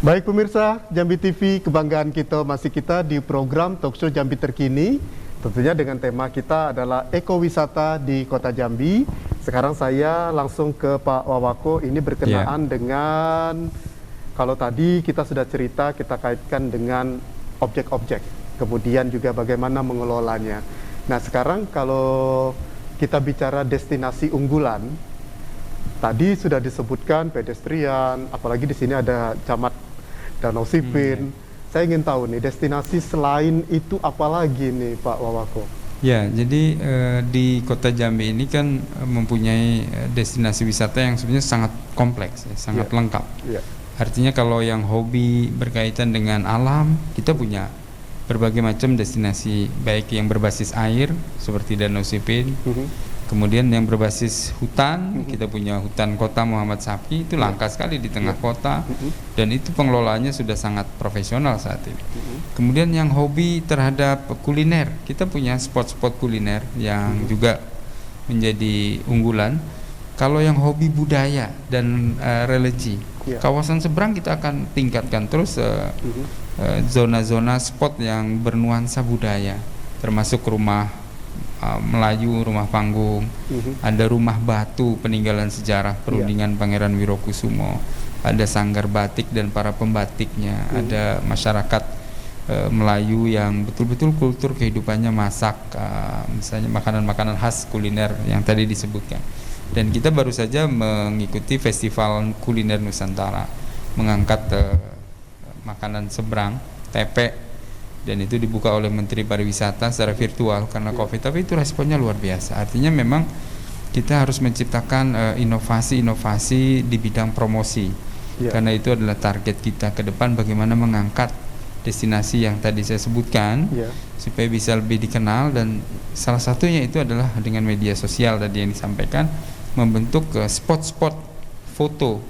Baik pemirsa, Jambi TV, kebanggaan kita di program Talkshow Jambi Terkini. Tentunya dengan tema kita adalah ekowisata di Kota Jambi. Sekarang saya langsung ke Pak Wawako, ini berkenaan dengan, kalau tadi kita sudah cerita, kita kaitkan dengan objek-objek, kemudian juga bagaimana mengelolanya. Nah sekarang kalau kita bicara destinasi unggulan, tadi sudah disebutkan pedestrian, apalagi di sini ada Camat Danau Sipin. Saya ingin tahu nih, destinasi selain itu apa lagi nih Pak Wawako? Ya, jadi di Kota Jambi ini kan mempunyai destinasi wisata yang sebenarnya sangat kompleks, ya, sangat lengkap. Artinya kalau yang hobi berkaitan dengan alam, kita punya berbagai macam destinasi, baik yang berbasis air seperti Danau Sipin, kemudian yang berbasis hutan, kita punya hutan kota Muhammad Sapki, itu langka sekali di tengah kota, dan itu pengelolaannya sudah sangat profesional saat ini. Kemudian yang hobi terhadap kuliner, kita punya spot-spot kuliner yang juga menjadi unggulan. Kalau yang hobi budaya dan religi, kawasan seberang kita akan tingkatkan terus zona-zona spot yang bernuansa budaya, termasuk rumah Melayu, rumah panggung, ada rumah batu peninggalan sejarah perundingan Pangeran Wirokusumo, ada sanggar batik dan para pembatiknya, ada masyarakat Melayu yang betul-betul kultur kehidupannya masak, misalnya makanan-makanan khas kuliner yang tadi disebutkan. Dan kita baru saja mengikuti festival kuliner Nusantara, mengangkat makanan seberang, tepek, dan itu dibuka oleh Menteri Pariwisata secara virtual karena COVID, tapi itu responnya luar biasa. Artinya memang kita harus menciptakan inovasi-inovasi di bidang promosi, karena itu adalah target kita ke depan, bagaimana mengangkat destinasi yang tadi saya sebutkan supaya bisa lebih dikenal, dan salah satunya itu adalah dengan media sosial tadi yang disampaikan, membentuk spot-spot foto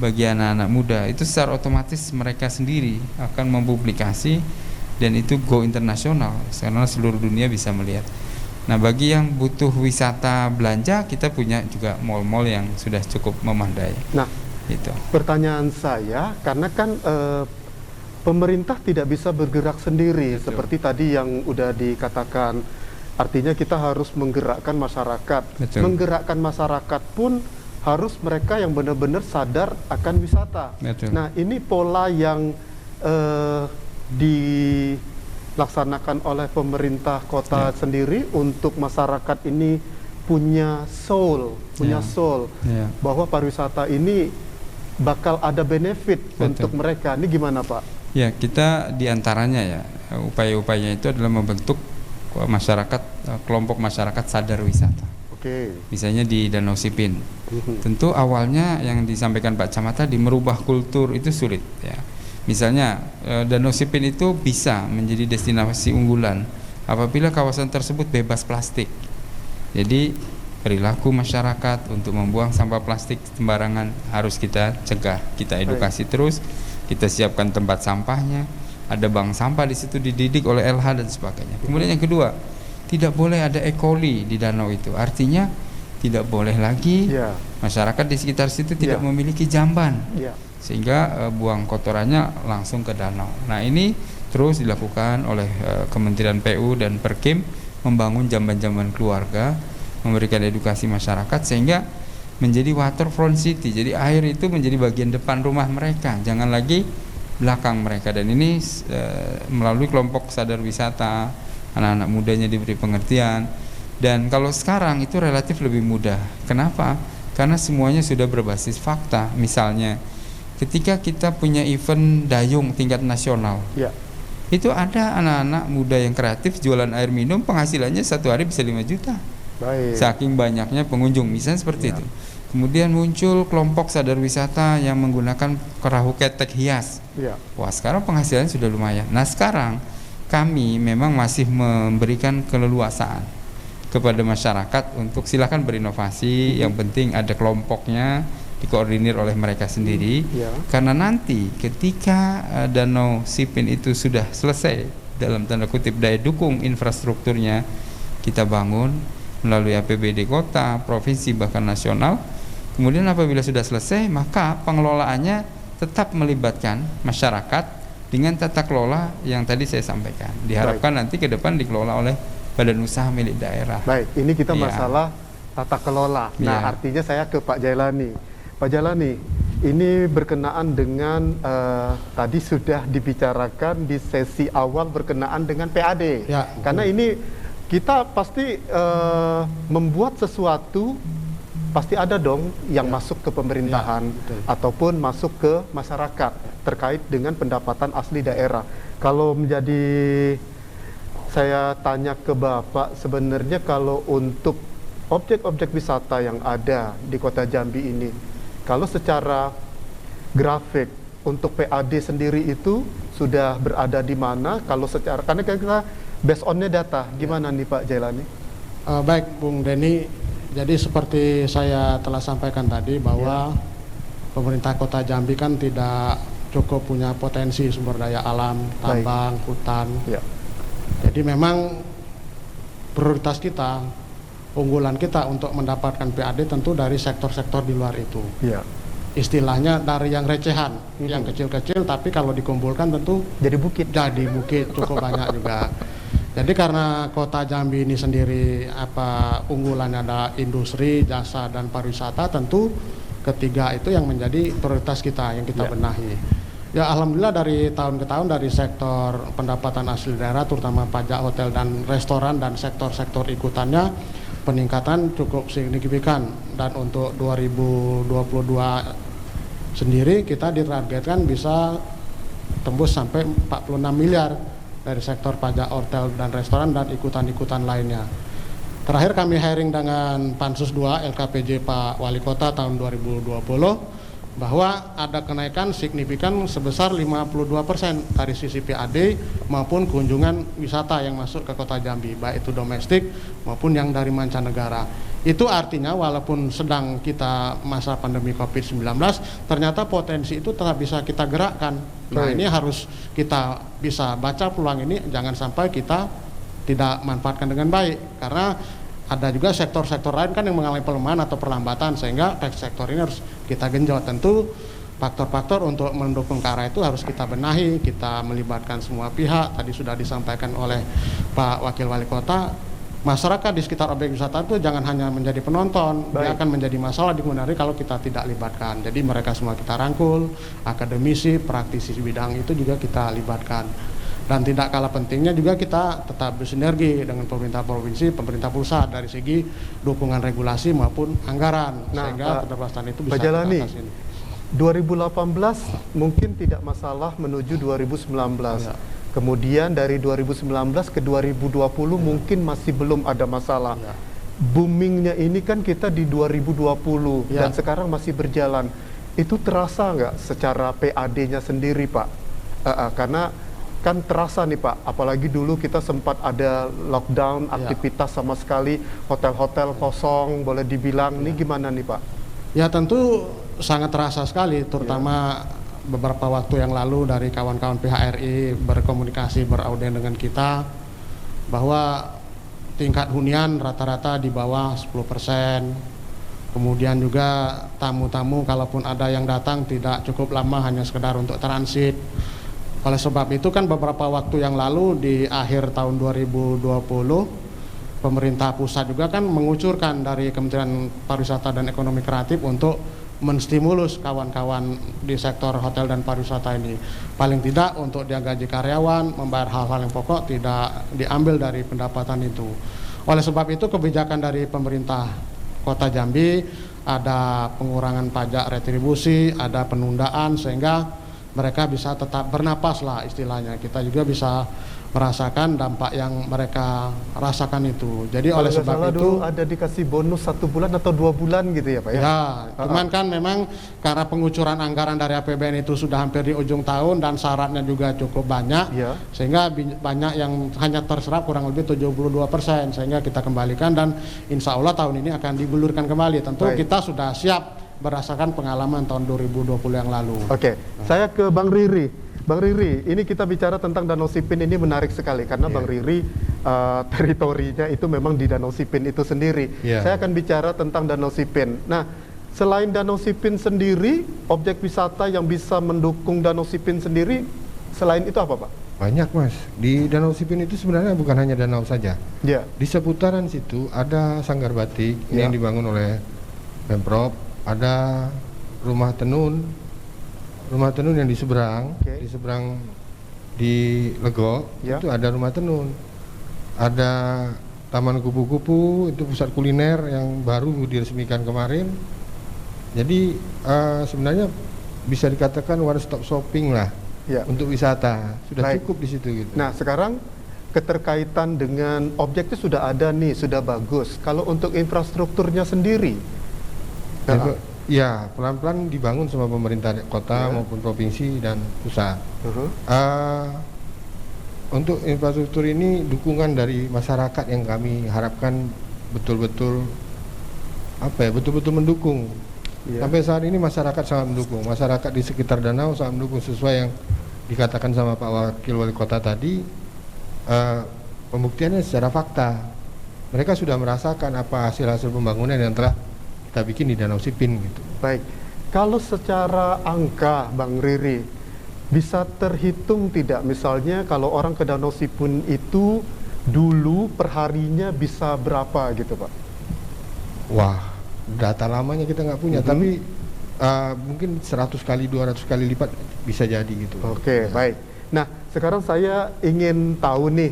bagi anak-anak muda. Itu secara otomatis mereka sendiri akan mempublikasi, dan itu go internasional karena seluruh dunia bisa melihat. Nah, bagi yang butuh wisata belanja, kita punya juga mall-mall yang sudah cukup memadai. Nah, itu pertanyaan saya, karena kan pemerintah tidak bisa bergerak sendiri. Betul. Seperti tadi yang udah dikatakan, artinya kita harus menggerakkan masyarakat. Betul. Menggerakkan masyarakat pun harus mereka yang benar-benar sadar akan wisata. Betul. Nah, ini pola yang dilaksanakan oleh pemerintah kota sendiri untuk masyarakat ini punya soul, bahwa pariwisata ini bakal ada benefit untuk mereka. Ini gimana Pak? Ya, kita diantaranya ya, upaya-upayanya itu adalah membentuk masyarakat, kelompok masyarakat sadar wisata. Misalnya di Danau Sipin, tentu awalnya yang disampaikan Pak Camat tadi, merubah kultur itu sulit ya. Misalnya Danau Sipin itu bisa menjadi destinasi unggulan apabila kawasan tersebut bebas plastik. Jadi perilaku masyarakat untuk membuang sampah plastik sembarangan harus kita cegah, kita edukasi terus, kita siapkan tempat sampahnya, ada bank sampah di situ, dididik oleh LH dan sebagainya. Kemudian yang kedua, tidak boleh ada E. coli di danau itu. Artinya tidak boleh lagi masyarakat di sekitar situ tidak memiliki jamban, sehingga buang kotorannya langsung ke danau. Nah, ini terus dilakukan oleh Kementerian PU dan Perkim, membangun jamban-jamban keluarga, memberikan edukasi masyarakat sehingga menjadi waterfront city. Jadi air itu menjadi bagian depan rumah mereka, jangan lagi belakang mereka. Dan ini melalui kelompok sadar wisata, anak-anak mudanya diberi pengertian. Dan kalau sekarang itu relatif lebih mudah. Kenapa? Karena semuanya sudah berbasis fakta. Misalnya ketika kita punya event dayung tingkat nasional, itu ada anak-anak muda yang kreatif jualan air minum, penghasilannya satu hari bisa 5 juta. Saking banyaknya pengunjung, misalnya seperti itu. Kemudian muncul kelompok sadar wisata yang menggunakan perahu ketek hias. Wah, sekarang penghasilannya sudah lumayan. Nah, sekarang kami memang masih memberikan keleluasaan kepada masyarakat untuk silakan berinovasi. Yang penting ada kelompoknya, dikoordinir oleh mereka sendiri. Karena nanti ketika Danau Sipin itu sudah selesai, dalam tanda kutip daya dukung infrastrukturnya kita bangun melalui APBD kota, provinsi, bahkan nasional. Kemudian apabila sudah selesai, maka pengelolaannya tetap melibatkan masyarakat dengan tata kelola yang tadi saya sampaikan. Diharapkan nanti ke depan dikelola oleh badan usaha milik daerah. Baik, ini kita masalah tata kelola. Nah, artinya saya ke Pak Jailani. Pak Jailani, ini berkenaan dengan tadi sudah dibicarakan di sesi awal berkenaan dengan PAD. Karena ini kita pasti membuat sesuatu, pasti ada dong yang masuk ke pemerintahan ataupun masuk ke masyarakat terkait dengan pendapatan asli daerah. Kalau saya tanya ke Bapak, sebenarnya kalau untuk objek-objek wisata yang ada di Kota Jambi ini, kalau secara grafik untuk PAD sendiri itu sudah berada di mana? Kalau secara, karena kita based on-nya data, gimana nih Pak Jailani? Baik Bung Denny, jadi seperti saya telah sampaikan tadi bahwa pemerintah Kota Jambi kan tidak cukup punya potensi sumber daya alam, tambang, hutan. Jadi memang prioritas kita, unggulan kita untuk mendapatkan PAD tentu dari sektor-sektor di luar itu. Istilahnya dari yang recehan, yang kecil-kecil, tapi kalau dikumpulkan tentu jadi bukit cukup banyak juga. Jadi karena Kota Jambi ini sendiri unggulannya ada industri, jasa dan pariwisata, tentu ketiga itu yang menjadi prioritas kita yang kita benahi. Ya alhamdulillah dari tahun ke tahun dari sektor pendapatan asli daerah terutama pajak hotel dan restoran dan sektor-sektor ikutannya peningkatan cukup signifikan, dan untuk 2022 sendiri kita ditargetkan bisa tembus sampai 46 miliar dari sektor pajak hotel dan restoran dan ikutan-ikutan lainnya. Terakhir kami hiring dengan Pansus 2 LKPJ Pak Wali Kota tahun 2020 bahwa ada kenaikan signifikan sebesar 52% dari sisi PAD maupun kunjungan wisata yang masuk ke Kota Jambi, baik itu domestik maupun yang dari mancanegara. Itu artinya walaupun sedang kita masa pandemi COVID-19, ternyata potensi itu tetap bisa kita gerakkan. Nah ini harus kita bisa baca peluang ini, jangan sampai kita tidak manfaatkan dengan baik. Karena ada juga sektor-sektor lain kan yang mengalami pelemahan atau perlambatan, sehingga sektor ini harus kita genjot. Tentu faktor-faktor untuk mendukung ke arah itu harus kita benahi, kita melibatkan semua pihak. Tadi sudah disampaikan oleh Pak Wakil Wali Kota, masyarakat di sekitar objek wisata itu jangan hanya menjadi penonton, dia akan menjadi masalah di kemudian hari kalau kita tidak libatkan. Jadi mereka semua kita rangkul, akademisi, praktisi bidang itu juga kita libatkan. Dan tidak kalah pentingnya juga kita tetap bersinergi dengan pemerintah provinsi, pemerintah pusat dari segi dukungan regulasi maupun anggaran, sehingga keterbatasan itu bisa kita atasi. 2018 mungkin tidak masalah menuju 2019. Kemudian dari 2019 ke 2020 mungkin masih belum ada masalah. Boomingnya ini kan kita di 2020 dan sekarang masih berjalan. Itu terasa nggak secara PAD-nya sendiri Pak? Karena kan terasa nih Pak, apalagi dulu kita sempat ada lockdown, aktivitas sama sekali, hotel-hotel kosong boleh dibilang. Ini gimana nih Pak? Ya tentu sangat terasa sekali, terutama beberapa waktu yang lalu dari kawan-kawan PHRI berkomunikasi, beraudien dengan kita bahwa tingkat hunian rata-rata di bawah 10%. Kemudian juga tamu-tamu kalaupun ada yang datang tidak cukup lama, hanya sekedar untuk transit. Oleh sebab itu kan beberapa waktu yang lalu di akhir tahun 2020 pemerintah pusat juga kan mengucurkan dari Kementerian Pariwisata dan Ekonomi Kreatif untuk menstimulus kawan-kawan di sektor hotel dan pariwisata ini. Paling tidak untuk dia gaji karyawan, membayar hal-hal yang pokok tidak diambil dari pendapatan itu. Oleh sebab itu kebijakan dari pemerintah Kota Jambi ada pengurangan pajak retribusi, ada penundaan sehingga mereka bisa tetap bernapas lah istilahnya. Kita juga bisa merasakan dampak yang mereka rasakan itu. Jadi oleh sebab itu ada dikasih bonus 1 bulan atau 2 bulan gitu ya Pak ya? Ya, cuman kan memang karena pengucuran anggaran dari APBN itu sudah hampir di ujung tahun dan syaratnya juga cukup banyak, sehingga banyak yang hanya terserap kurang lebih 72%, sehingga kita kembalikan dan insya Allah tahun ini akan digulirkan kembali. Tentu kita sudah siap berdasarkan pengalaman tahun 2020 yang lalu. Saya ke Bang Riri. Bang Riri, ini kita bicara tentang Danau Sipin, ini menarik sekali karena Bang Riri teritorinya itu memang di Danau Sipin itu sendiri. Saya akan bicara tentang Danau Sipin. Nah, selain Danau Sipin sendiri, objek wisata yang bisa mendukung Danau Sipin sendiri, selain itu apa Pak? Banyak Mas, di Danau Sipin itu sebenarnya bukan hanya danau saja. Ya. Di seputaran situ ada sanggar batik yang dibangun oleh Pemprov, ada rumah tenun yang di seberang, di seberang di Lego, itu ada rumah tenun. Ada Taman Kupu-Kupu, itu pusat kuliner yang baru diresmikan kemarin. Jadi sebenarnya bisa dikatakan one stop shopping lah. Untuk wisata sudah cukup di situ gitu. Nah sekarang keterkaitan dengan objeknya sudah ada nih, sudah bagus. Kalau untuk infrastrukturnya sendiri, ya pelan-pelan dibangun sama pemerintah kota maupun provinsi dan pusat. Untuk infrastruktur ini dukungan dari masyarakat yang kami harapkan betul-betul betul-betul mendukung. Sampai saat ini masyarakat sangat mendukung. Masyarakat di sekitar danau sangat mendukung sesuai yang dikatakan sama Pak Wakil Wali Kota tadi. Pembuktiannya secara fakta. Mereka sudah merasakan apa hasil-hasil pembangunan yang telah kita bikin di Danau Sipin gitu. Baik. Kalau secara angka Bang Riri, bisa terhitung tidak misalnya kalau orang ke Danau Sipin itu dulu perharinya bisa berapa gitu Pak? Wah, data lamanya kita nggak punya, tapi mungkin 100 kali, 200 kali lipat bisa jadi gitu. Oke, baik. Nah, sekarang saya ingin tahu nih,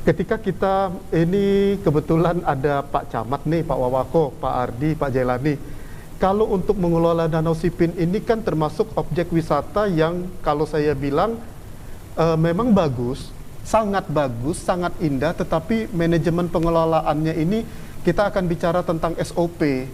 ketika kita ini kebetulan ada Pak Camat nih, Pak Wawako, Pak Ardi, Pak Jailani. Kalau untuk mengelola Danau Sipin ini kan termasuk objek wisata yang kalau saya bilang memang bagus, sangat indah, tetapi manajemen pengelolaannya ini kita akan bicara tentang SOP,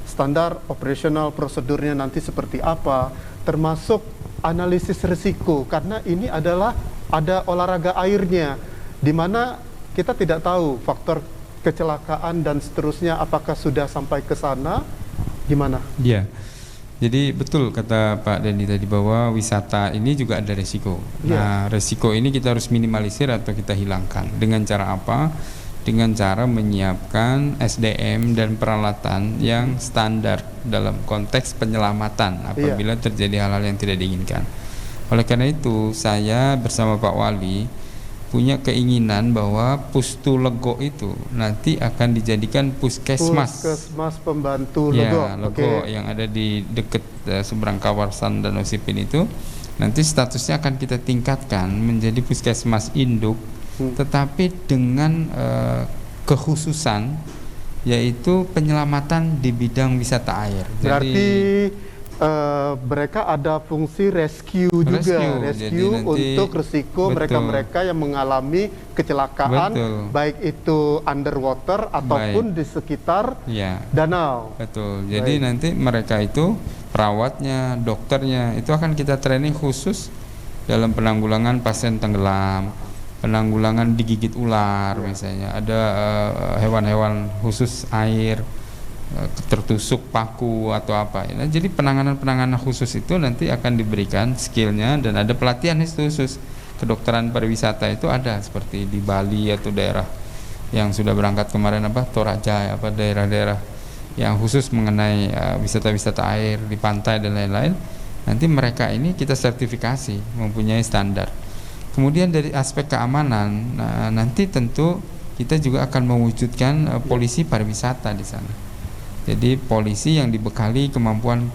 standar operasional prosedurnya nanti seperti apa, termasuk analisis risiko, karena ini adalah ada olahraga airnya, di mana kita tidak tahu faktor kecelakaan dan seterusnya apakah sudah sampai ke sana, gimana? Iya, jadi betul kata Pak Dendi tadi bahwa wisata ini juga ada resiko. Nah, resiko ini kita harus minimalisir atau kita hilangkan. Dengan cara apa? Dengan cara menyiapkan SDM dan peralatan yang standar dalam konteks penyelamatan apabila terjadi hal-hal yang tidak diinginkan. Oleh karena itu, saya bersama Pak Wali punya keinginan bahwa Pustu Lego itu nanti akan dijadikan puskesmas pembantu Lego, Lego yang ada di dekat seberang kawasan Danau Sipin itu. Nanti statusnya akan kita tingkatkan menjadi puskesmas induk, tetapi dengan kekhususan yaitu penyelamatan di bidang wisata air. Berarti mereka ada fungsi rescue juga, untuk risiko mereka-mereka yang mengalami kecelakaan, baik itu underwater ataupun di sekitar danau. Betul. Jadi nanti mereka itu perawatnya, dokternya itu akan kita training khusus dalam penanggulangan pasien tenggelam, penanggulangan digigit ular misalnya, ada hewan-hewan khusus air, tertusuk paku atau apa. Nah, jadi penanganan khusus itu nanti akan diberikan skillnya dan ada pelatihan khusus. Kedokteran pariwisata itu ada seperti di Bali atau daerah yang sudah berangkat kemarin Toraja, daerah-daerah yang khusus mengenai wisata-wisata air di pantai dan lain-lain. Nanti mereka ini kita sertifikasi mempunyai standar. Kemudian dari aspek keamanan, nanti tentu kita juga akan mewujudkan polisi pariwisata di sana. Jadi polisi yang dibekali kemampuan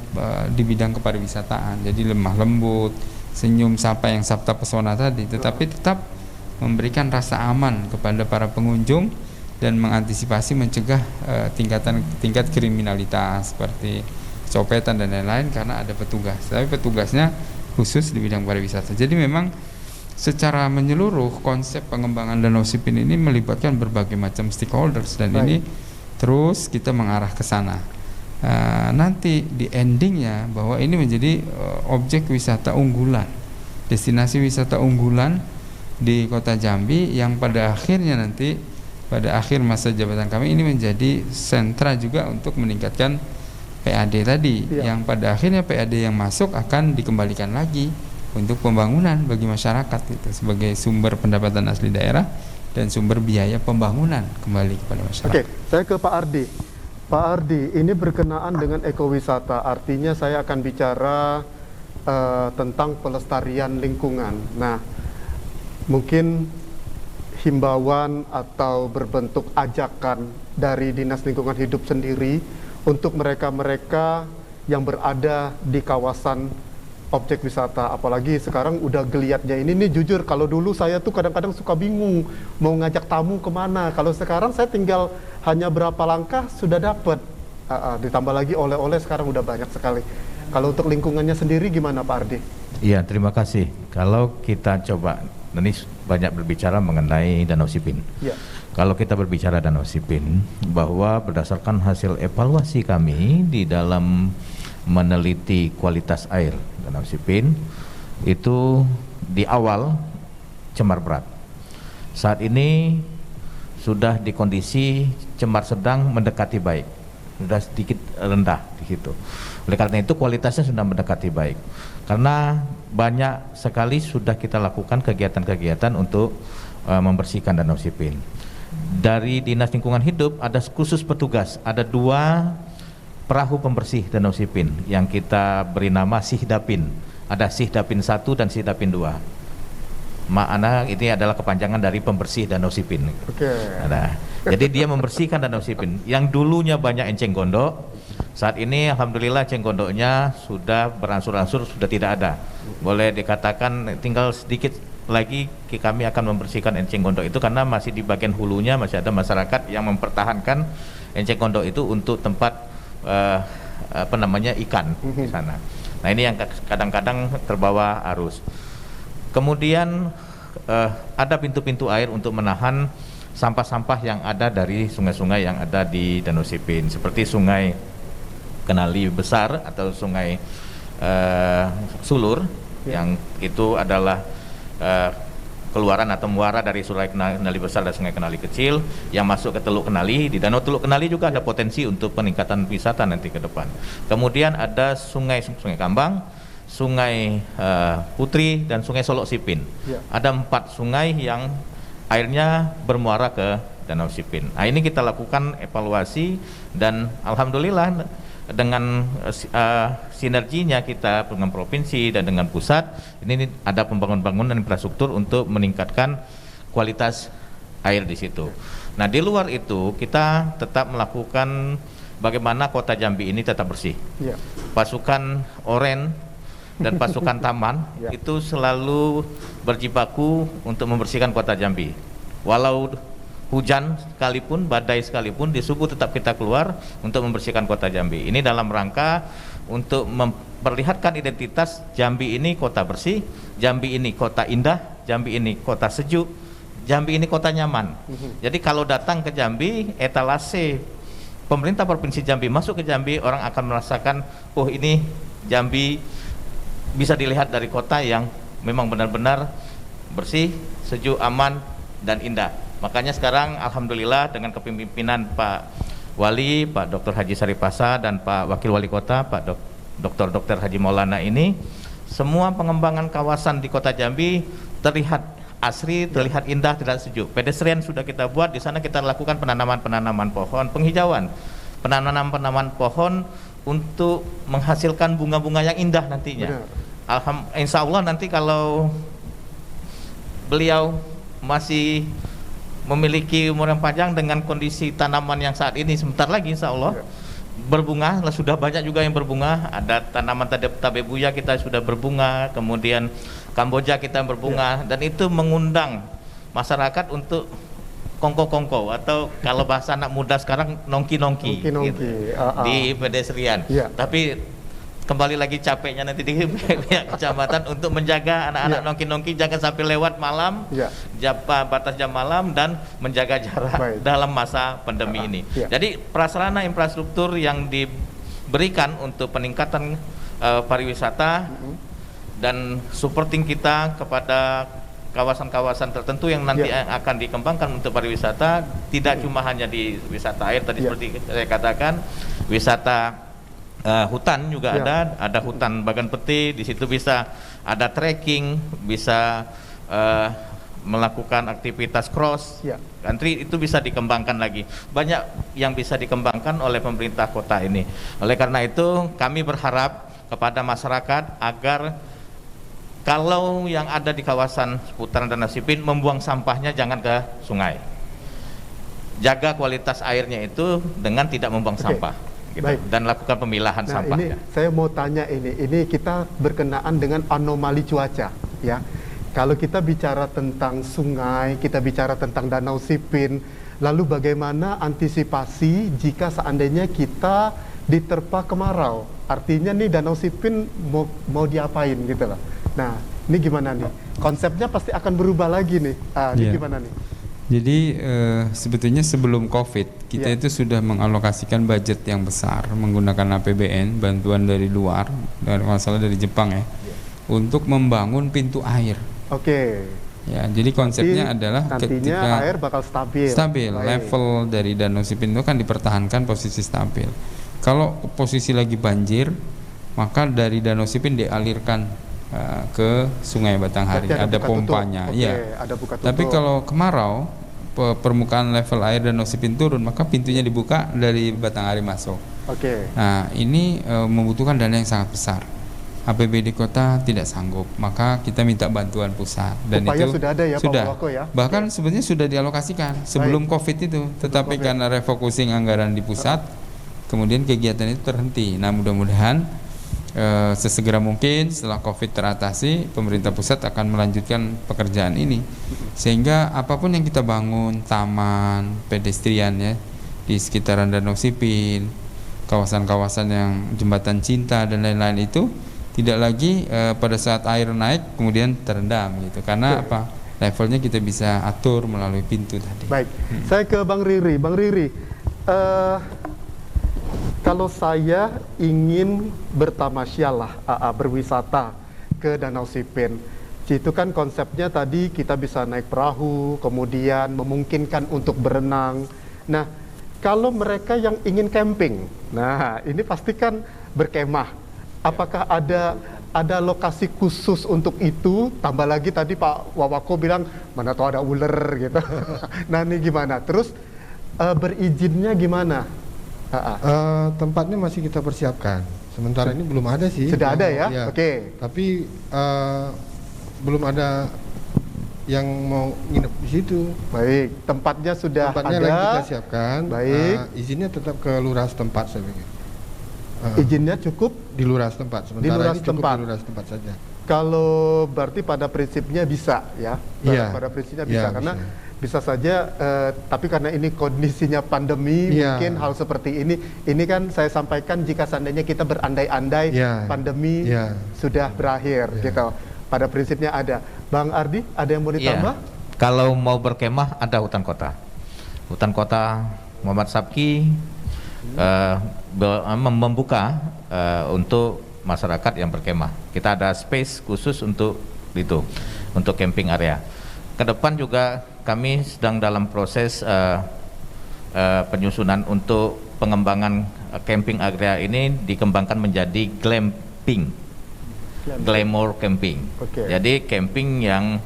di bidang kepariwisataan. Jadi lemah lembut, senyum sapa yang sabta pesona tadi, tetapi tetap memberikan rasa aman kepada para pengunjung dan mengantisipasi mencegah tingkat kriminalitas seperti kecopetan dan lain-lain karena ada petugas. Tapi petugasnya khusus di bidang pariwisata. Jadi memang secara menyeluruh konsep pengembangan Danau Sipin ini melibatkan berbagai macam stakeholders dan ini terus kita mengarah ke sana. Nanti di endingnya bahwa ini menjadi objek wisata unggulan, destinasi wisata unggulan di Kota Jambi yang pada akhirnya nanti pada akhir masa jabatan kami ini menjadi sentra juga untuk meningkatkan PAD tadi, yang pada akhirnya PAD yang masuk akan dikembalikan lagi untuk pembangunan bagi masyarakat itu sebagai sumber pendapatan asli daerah dan sumber biaya pembangunan kembali kepada masyarakat. Oke, saya ke Pak Ardi. Pak Ardi, ini berkenaan dengan ekowisata, artinya saya akan bicara tentang pelestarian lingkungan. Nah, mungkin himbauan atau berbentuk ajakan dari Dinas Lingkungan Hidup sendiri untuk mereka-mereka yang berada di kawasan objek wisata, apalagi sekarang udah geliatnya ini nih. Jujur, kalau dulu saya tuh kadang-kadang suka bingung mau ngajak tamu kemana. Kalau sekarang saya tinggal hanya berapa langkah sudah dapat. Ditambah lagi oleh-oleh sekarang udah banyak sekali. Kalau untuk lingkungannya sendiri gimana Pak Ardi? Iya, terima kasih. Kalau kita coba, ini banyak berbicara mengenai Danau Sipin. Ya. Kalau kita berbicara Danau Sipin, bahwa berdasarkan hasil evaluasi kami di dalam meneliti kualitas air Danau Sipin, itu di awal cemar berat. Saat ini sudah di kondisi cemar sedang mendekati baik, sudah sedikit rendah di situ. Oleh karena itu kualitasnya sudah mendekati baik. Karena banyak sekali sudah kita lakukan kegiatan-kegiatan untuk membersihkan Danau Sipin. Dari Dinas Lingkungan Hidup ada khusus petugas, ada 2 perahu pembersih Danau Sipin yang kita beri nama Sihdapin. Ada Sihdapin 1 dan Sihdapin 2. Makna ini adalah kepanjangan dari pembersih Danau Sipin. Nah, jadi dia membersihkan Danau Sipin. Yang dulunya banyak enceng gondok, saat ini alhamdulillah enceng gondoknya sudah beransur-ansur sudah tidak ada. Boleh dikatakan tinggal sedikit lagi kami akan membersihkan enceng gondok itu, karena masih di bagian hulunya masih ada masyarakat yang mempertahankan enceng gondok itu untuk tempat ikan di sana. Nah, ini yang kadang-kadang terbawa arus. Kemudian ada pintu-pintu air untuk menahan sampah-sampah yang ada dari sungai-sungai yang ada di Danau Sipin, seperti Sungai Kenali Besar atau Sungai Sulur, yang itu adalah keluaran atau muara dari Sungai Kenali Besar dan Sungai Kenali Kecil yang masuk ke Teluk Kenali. Di Danau Teluk Kenali juga ada potensi untuk peningkatan wisata nanti ke depan. Kemudian ada Sungai Kambang, Sungai Putri, dan Sungai Solok Sipin. Ada 4 sungai yang airnya bermuara ke Danau Sipin. Nah, ini kita lakukan evaluasi dan alhamdulillah dengan sinerginya kita dengan provinsi dan dengan pusat, ini ada pembangunan infrastruktur untuk meningkatkan kualitas air di situ. Nah, di luar itu kita tetap melakukan bagaimana kota Jambi ini tetap bersih. Pasukan Oren dan pasukan Taman itu selalu berjibaku untuk membersihkan kota Jambi. Walau hujan sekalipun, badai sekalipun, di subuh tetap kita keluar untuk membersihkan kota Jambi. Ini dalam rangka untuk memperlihatkan identitas Jambi ini kota bersih, Jambi ini kota indah, Jambi ini kota sejuk, Jambi ini kota nyaman. Jadi kalau datang ke Jambi, etalase pemerintah Provinsi Jambi masuk ke Jambi, orang akan merasakan, oh ini Jambi bisa dilihat dari kota yang memang benar-benar bersih, sejuk, aman, dan indah. Makanya sekarang alhamdulillah dengan kepemimpinan Pak Wali, Pak Dr. Haji Saripasa, dan Pak Wakil Wali Kota, Pak Dr. Haji Maulana ini, semua pengembangan kawasan di Kota Jambi terlihat asri, terlihat indah, terlihat sejuk. Pedestrian sudah kita buat, di sana kita lakukan penanaman pohon, penghijauan, penanaman pohon untuk menghasilkan bunga-bunga yang indah nantinya. Insya Allah nanti kalau beliau masih memiliki umur yang panjang dengan kondisi tanaman yang saat ini, sebentar lagi insya Allah berbunga, sudah banyak juga yang berbunga. Ada tanaman tabebuya kita sudah berbunga, kemudian Kamboja kita berbunga, dan itu mengundang masyarakat untuk kongko-kongko, atau kalau bahasa anak muda sekarang nongki-nongki gitu, di pedestrian. Tapi kembali lagi capeknya nanti di pihak kecamatan untuk menjaga anak-anak nongki-nongki jangan sampai lewat malam, batas jam malam, dan menjaga jarak dalam masa pandemi ini. Jadi prasarana infrastruktur yang diberikan untuk peningkatan pariwisata dan supporting kita kepada kawasan-kawasan tertentu yang nanti akan dikembangkan untuk pariwisata, tidak cuma hanya di wisata air tadi seperti saya katakan, wisata hutan juga ada hutan Bagan Peti, di situ bisa ada trekking, bisa melakukan aktivitas cross country, itu bisa dikembangkan lagi. Banyak yang bisa dikembangkan oleh pemerintah kota ini. Oleh karena itu kami berharap kepada masyarakat agar kalau yang ada di kawasan seputaran Danau Sipin membuang sampahnya jangan ke sungai. Jaga kualitas airnya itu dengan tidak membuang sampah. Gitu. Dan lakukan pemilahan sampah. Ini saya mau tanya ini kita berkenaan dengan anomali cuaca, ya. Kalau kita bicara tentang sungai, kita bicara tentang Danau Sipin, lalu bagaimana antisipasi jika seandainya kita diterpa kemarau? Artinya nih Danau Sipin mau diapain gitu loh. Nah, ini gimana nih? Konsepnya pasti akan berubah lagi nih. Ini gimana nih? Jadi sebetulnya sebelum COVID kita itu sudah mengalokasikan budget yang besar menggunakan APBN, bantuan dari luar, dari masalah dari Jepang ya, untuk membangun pintu air. Ya, jadi konsepnya adalah ketika air bakal stabil. Level dari Danau Sipin itu kan dipertahankan posisi stabil. Kalau posisi lagi banjir, maka dari Danau Sipin dialirkan ke Sungai Batanghari, ada pompanya. Ada buka tutup. Tapi kalau kemarau, permukaan level air Danau Sipin turun, maka pintunya dibuka dari Batanghari masuk. Nah, ini membutuhkan dana yang sangat besar. APBD kota tidak sanggup, maka kita minta bantuan pusat, dan upaya itu sudah ada ya, sudah. Pak Wako, ya? Bahkan sebenarnya sudah dialokasikan sebelum COVID itu, tetapi karena refocusing anggaran di pusat, kemudian kegiatan itu terhenti. Nah, mudah-mudahan sesegera mungkin setelah COVID teratasi, pemerintah pusat akan melanjutkan pekerjaan ini, sehingga apapun yang kita bangun, taman, pedestrian ya di sekitaran Danau Sipin, kawasan-kawasan yang jembatan cinta dan lain-lain itu tidak lagi pada saat air naik kemudian terendam gitu, karena apa, levelnya kita bisa atur melalui pintu tadi. Baik, saya ke Bang Riri. Bang Riri, kalau saya ingin bertamasyalah, berwisata ke Danau Sipin, itu kan konsepnya tadi kita bisa naik perahu, kemudian memungkinkan untuk berenang. Nah, kalau mereka yang ingin camping, nah ini pasti kan berkemah. Apakah ada lokasi khusus untuk itu? Tambah lagi tadi Pak Wawako bilang mana tahu ada ular gitu. Nah, ini gimana? Terus berizinnya gimana? Tempatnya masih kita persiapkan. Sementara ini belum ada sih. Sudah ada ya? Tapi belum ada yang mau nginep di situ. Baik, tempatnya sudah ada. Lagi kita siapkan. Baik. Izinnya tetap ke lurah setempat saya pikir. Izinnya cukup di lurah setempat. Sementara ini cukup di lurah setempat saja. Kalau berarti pada prinsipnya bisa ya? Pada prinsipnya bisa, karena bisa saja, tapi karena ini kondisinya pandemi, mungkin hal seperti ini kan saya sampaikan jika seandainya kita berandai-andai pandemi sudah berakhir gitu. Pada prinsipnya ada. Bang Ardi, ada yang mau ditambah? Kalau mau berkemah ada hutan kota. Hutan kota Muhammad Sabki membuka untuk masyarakat yang berkemah. Kita ada space khusus untuk itu, untuk camping area. Kedepan juga kami sedang dalam proses penyusunan untuk pengembangan camping area ini dikembangkan menjadi glamping, glamour camping. Jadi camping yang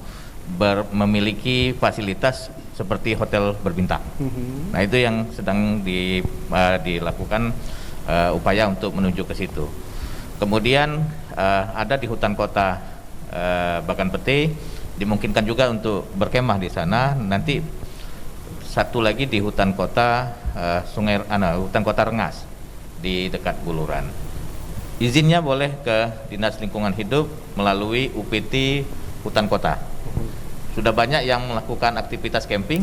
memiliki fasilitas seperti hotel berbintang. Nah, itu yang sedang dilakukan upaya untuk menuju ke situ. Kemudian ada di hutan kota Bagan Pete, dimungkinkan juga untuk berkemah di sana. Nanti satu lagi di hutan kota hutan kota Rengas di dekat Buluran. Izinnya boleh ke Dinas Lingkungan Hidup melalui UPT hutan kota. Sudah banyak yang melakukan aktivitas camping,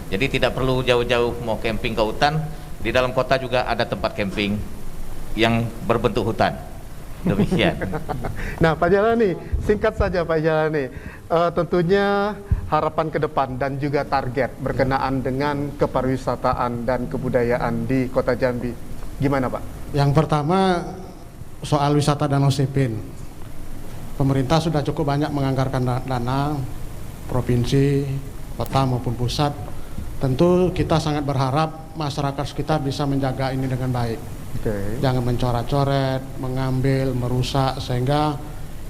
jadi tidak perlu jauh-jauh mau camping ke hutan. Di dalam kota juga ada tempat camping yang berbentuk hutan. Demikian. Nah, Pak Jalani, singkat saja Pak Jalani. Tentunya harapan ke depan dan juga target berkenaan dengan kepariwisataan dan kebudayaan di Kota Jambi, gimana Pak? Yang pertama soal wisata Danau Sipin. Pemerintah sudah cukup banyak menganggarkan dana, provinsi, kota maupun pusat. Tentu kita sangat berharap masyarakat sekitar bisa menjaga ini dengan baik. Jangan mencoret-coret, mengambil, merusak, sehingga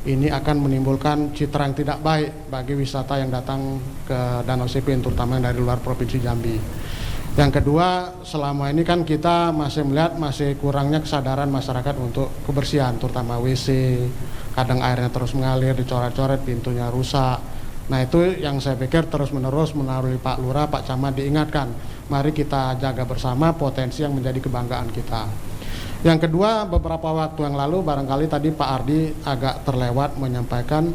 ini akan menimbulkan citra yang tidak baik bagi wisata yang datang ke Danau Sipin, terutama yang dari luar Provinsi Jambi. Yang kedua, selama ini kan kita masih melihat masih kurangnya kesadaran masyarakat untuk kebersihan, terutama WC, kadang airnya terus mengalir, dicoret-coret, pintunya rusak. Nah itu yang saya pikir terus-menerus melalui Pak Lurah, Pak Camat diingatkan, mari kita jaga bersama potensi yang menjadi kebanggaan kita. Yang kedua, beberapa waktu yang lalu barangkali tadi Pak Ardi agak terlewat menyampaikan,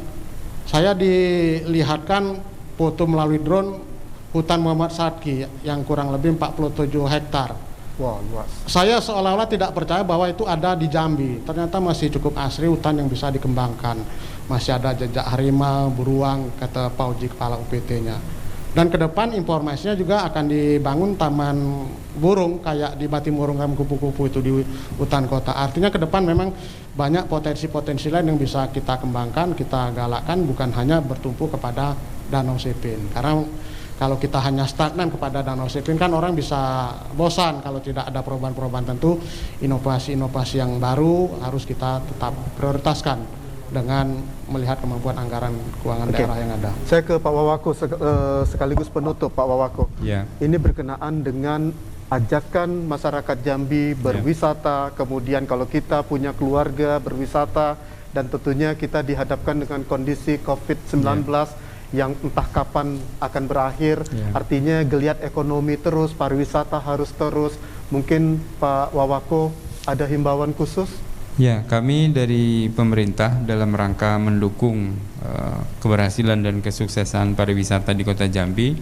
saya dilihatkan foto melalui drone hutan Muhammad Sadki yang kurang lebih 47 hektar. Wah, luas. Saya seolah-olah tidak percaya bahwa itu ada di Jambi. Ternyata masih cukup asri, hutan yang bisa dikembangkan. Masih ada jejak harimau, beruang, kata Pak Uji Kepala UPT-nya. Dan ke depan informasinya juga akan dibangun taman burung kayak di Batimurung kupu-kupu itu di hutan kota. Artinya ke depan memang banyak potensi-potensi lain yang bisa kita kembangkan, kita galakkan, bukan hanya bertumpu kepada Danau Sipin. Karena kalau kita hanya stagnan kepada Danau Sipin kan orang bisa bosan kalau tidak ada perubahan-perubahan. Tentu inovasi-inovasi yang baru harus kita tetap prioritaskan dengan melihat kemampuan anggaran keuangan daerah yang ada. Saya ke Pak Wawako sekaligus penutup, Pak Wawako. Ya. Ini berkenaan dengan ajakan masyarakat Jambi berwisata, kemudian kalau kita punya keluarga berwisata, dan tentunya kita dihadapkan dengan kondisi COVID-19 yang entah kapan akan berakhir. Artinya geliat ekonomi terus, pariwisata harus terus. Mungkin Pak Wawako ada himbauan khusus? Ya, kami dari pemerintah dalam rangka mendukung keberhasilan dan kesuksesan pariwisata di Kota Jambi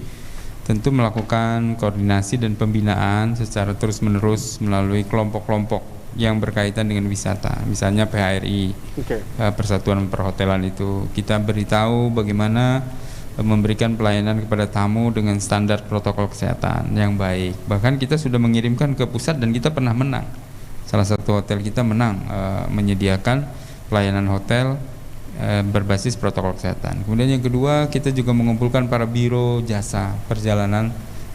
tentu melakukan koordinasi dan pembinaan secara terus-menerus melalui kelompok-kelompok yang berkaitan dengan wisata. Misalnya PHRI, Persatuan Perhotelan itu kita beritahu bagaimana memberikan pelayanan kepada tamu dengan standar protokol kesehatan yang baik. Bahkan kita sudah mengirimkan ke pusat dan kita pernah menang. Salah satu hotel kita menang menyediakan pelayanan hotel berbasis protokol kesehatan. Kemudian yang kedua, kita juga mengumpulkan para biro jasa perjalanan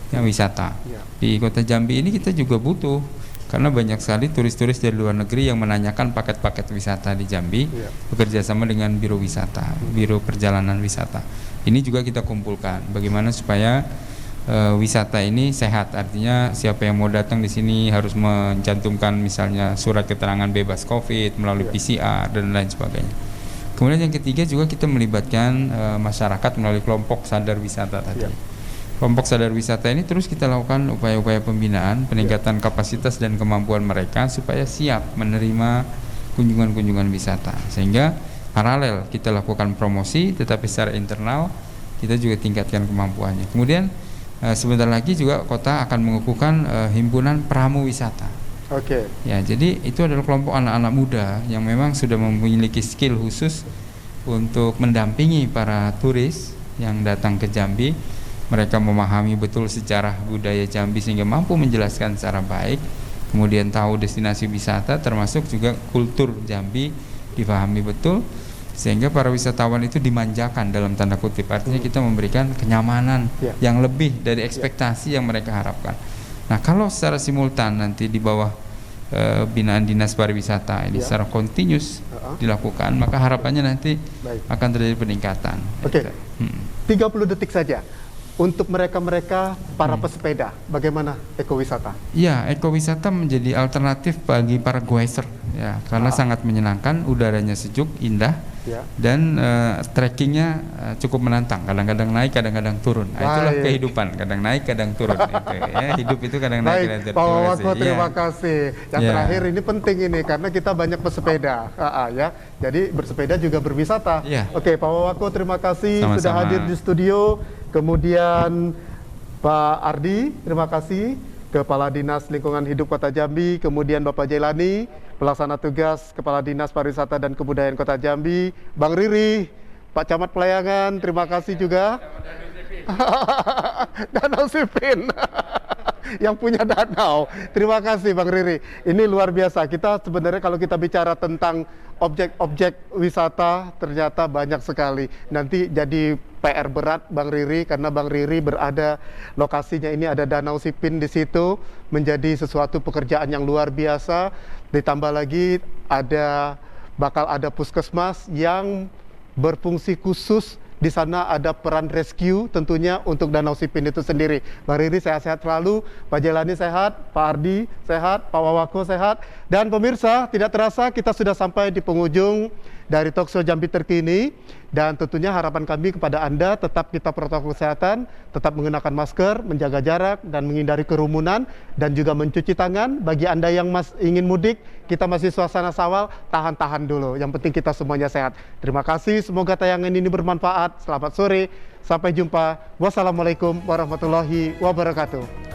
yang wisata. Di Kota Jambi ini kita juga butuh, karena banyak sekali turis-turis dari luar negeri yang menanyakan paket-paket wisata di Jambi, bekerja sama dengan biro wisata, biro perjalanan wisata. Ini juga kita kumpulkan, bagaimana supaya wisata ini sehat. Artinya siapa yang mau datang di sini harus mencantumkan misalnya surat keterangan bebas COVID melalui PCR dan lain sebagainya. Kemudian yang ketiga juga kita melibatkan masyarakat melalui kelompok sadar wisata tadi. Kelompok sadar wisata ini terus kita lakukan upaya-upaya pembinaan, peningkatan kapasitas dan kemampuan mereka supaya siap menerima kunjungan-kunjungan wisata. Sehingga paralel kita lakukan promosi, tetapi secara internal kita juga tingkatkan kemampuannya. Kemudian sebentar lagi juga kota akan mengukuhkan himpunan pramu wisata. Ya, jadi itu adalah kelompok anak-anak muda yang memang sudah memiliki skill khusus untuk mendampingi para turis yang datang ke Jambi. Mereka memahami betul sejarah budaya Jambi sehingga mampu menjelaskan secara baik. Kemudian tahu destinasi wisata termasuk juga kultur Jambi dipahami betul, sehingga para wisatawan itu dimanjakan dalam tanda kutip. Artinya kita memberikan kenyamanan yang lebih dari ekspektasi yang mereka harapkan. Nah, kalau secara simultan nanti di bawah binaan Dinas Pariwisata ini secara kontinus dilakukan, maka harapannya nanti akan terjadi peningkatan. 30 detik saja untuk mereka-mereka para pesepeda, bagaimana ekowisata? Ya, ekowisata menjadi alternatif bagi para goeser ya, karena sangat menyenangkan, udaranya sejuk, indah, dan trekkingnya cukup menantang. Kadang-kadang naik, kadang-kadang turun. Nah, itulah kehidupan, kadang naik, kadang turun. Itu, ya. Hidup itu kadang naik, kadang turun. Pak Wawako, terima kasih. Yang terakhir ini penting ini karena kita banyak pesepeda, ya. Jadi bersepeda juga berwisata. Oke, Pak Wawako, terima kasih sudah hadir di studio. Kemudian Pak Ardi, terima kasih, Kepala Dinas Lingkungan Hidup Kota Jambi. Kemudian Bapak Jailani, Pelaksana Tugas Kepala Dinas Pariwisata dan Kebudayaan Kota Jambi. Bang Riri, Pak Camat Pelayangan, terima kasih juga. Danau Sipin yang punya danau. Terima kasih Bang Riri. Ini luar biasa. Kita sebenarnya kalau kita bicara tentang objek-objek wisata ternyata banyak sekali. Nanti jadi PR berat Bang Riri karena Bang Riri berada lokasinya ini ada Danau Sipin di situ, menjadi sesuatu pekerjaan yang luar biasa. Ditambah lagi ada bakal ada puskesmas yang berfungsi khusus. Di sana ada peran rescue tentunya untuk Danau Sipin itu sendiri. Bang Riri sehat-sehat selalu, Pak Jelani sehat, Pak Ardi sehat, Pak Wawako sehat. Dan pemirsa, tidak terasa kita sudah sampai di penghujung dari Talkshow Jambi Terkini. Dan tentunya harapan kami kepada Anda tetap kita protokol kesehatan, tetap mengenakan masker, menjaga jarak, dan menghindari kerumunan, dan juga mencuci tangan. Bagi Anda yang ingin mudik, kita masih suasana Syawal, tahan-tahan dulu. Yang penting kita semuanya sehat. Terima kasih, semoga tayangan ini bermanfaat. Selamat sore, sampai jumpa. Wassalamualaikum warahmatullahi wabarakatuh.